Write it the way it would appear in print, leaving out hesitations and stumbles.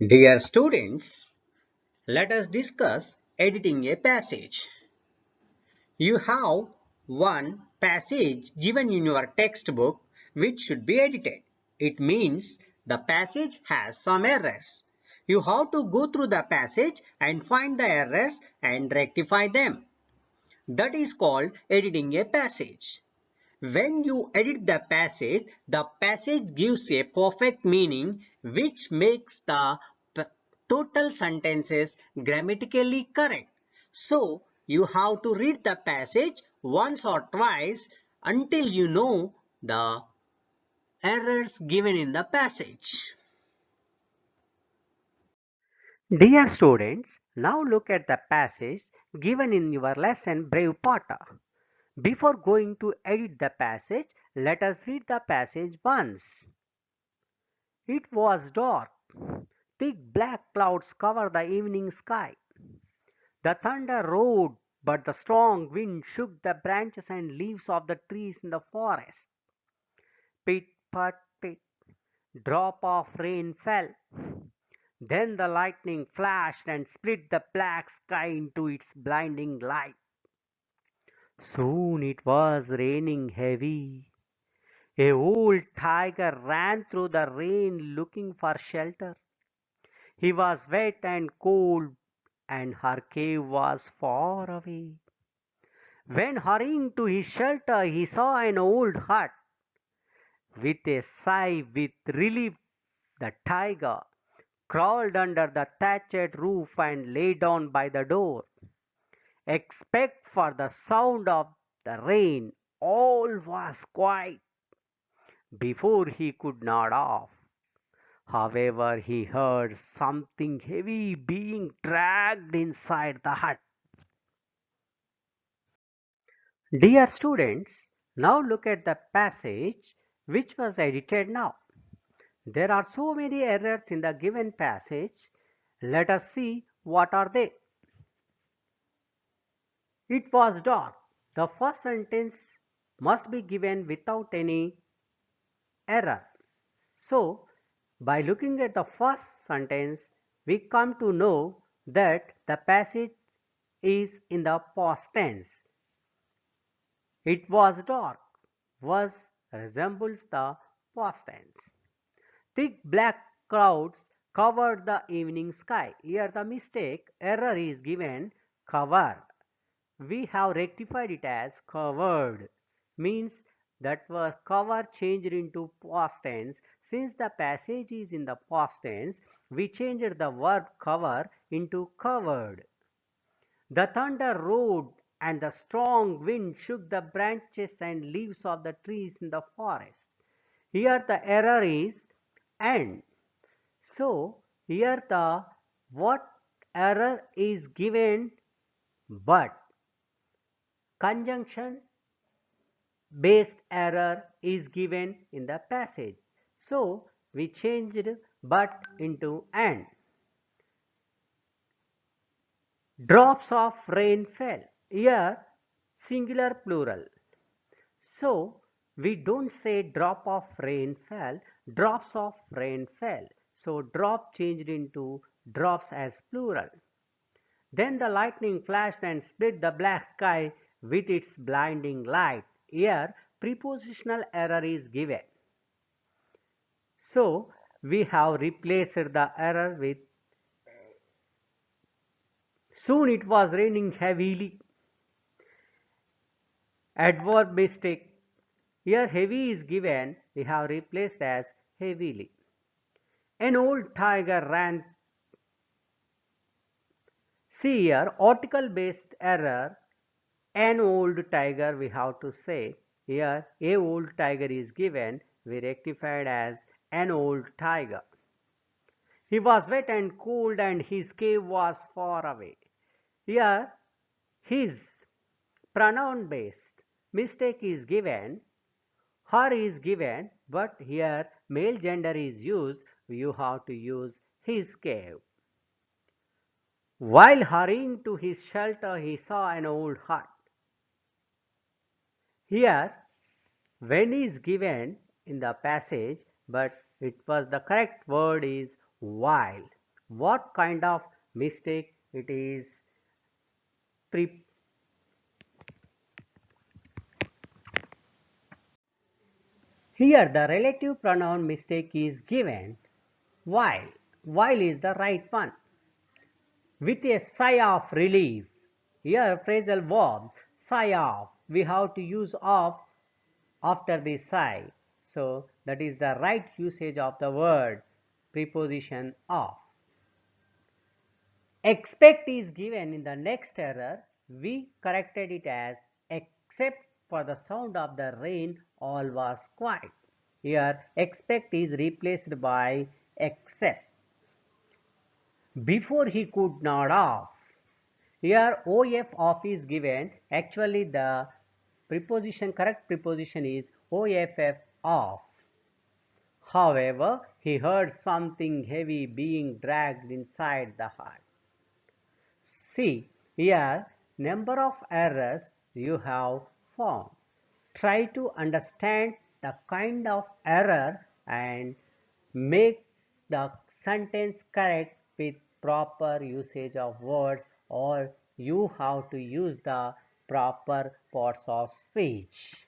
Dear students, let us discuss editing a passage. You have one passage given in your textbook which should be edited. It means the passage has some errors. You have to go through the passage and find the errors and rectify them. That is called editing a passage. When you edit the passage gives a perfect meaning which makes the total sentences grammatically correct. So you have to read the passage once or twice until you know the errors given in the passage. Dear students, now look at the passage given in your lesson Brave Potter. Before going to edit the passage, let us read the passage once. It was dark. Thick black clouds covered the evening sky. The thunder roared, but the strong wind shook the branches and leaves of the trees in the forest. Pit, pat, pit. Drop of rain fell. Then the lightning flashed and split the black sky into its blinding light. Soon it was raining heavy. A old tiger ran through the rain looking for shelter. He was wet and cold, and her cave was far away. When hurrying to his shelter, he saw an old hut. With a sigh with relief, the tiger crawled under the thatched roof and lay down by the door. Except for the sound of the rain, all was quiet. Before he could nod off, however, he heard something heavy being dragged inside the hut. Dear students, now look at the passage which was edited now. There are so many errors in the given passage. Let us see what are they. It was dark. The first sentence must be given without any error. So, by looking at the first sentence, we come to know that the passage is in the past tense. It was dark. Was resembles the past tense. Thick black clouds covered the evening sky. Here the mistake, error is given cover. We have rectified it as covered. Means that was cover changed into past tense. Since the passage is in the past tense, we changed the verb cover into covered. The thunder roared and the strong wind shook the branches and leaves of the trees in the forest. Here the error is and. So here the what error is given but conjunction based error is given in the passage. So we changed but into and. Drops of rain fell. Here singular plural. So we don't say drop of rain fell, drops of rain fell. So drop changed into drops as plural. Then the lightning flashed and split the black sky with its blinding light. Here prepositional error is given. So we have replaced the error with soon it was raining heavily. Adverb mistake. Here heavy is given, we have replaced as heavily. An old tiger ran. See here article based error. An old tiger we have to say. Here a old tiger is given, we rectified as an old tiger. He was wet and cold and his cave was far away. Here his pronoun based mistake is given, her is given, but here male gender is used, you have to use his cave. While hurrying to his shelter, he saw an old hut. Here, when is given in the passage, but it was the correct word is while. what kind of mistake it is. Here the relative pronoun mistake is given while. While is the right one. With a sigh of relief. Here phrasal verb sigh of. We have to use of after the sigh. So that is the right usage of the word preposition of. Expect is given in the next error. We corrected it as except for the sound of the rain all was quiet. Here expect is replaced by except. Before he could nod off. Here OF of is given. Actually the correct preposition is OFF of. However, he heard something heavy being dragged inside the hut. See, here number of errors you have found. Try to understand the kind of error and make the sentence correct with proper usage of words, or you have to use the proper parts of speech.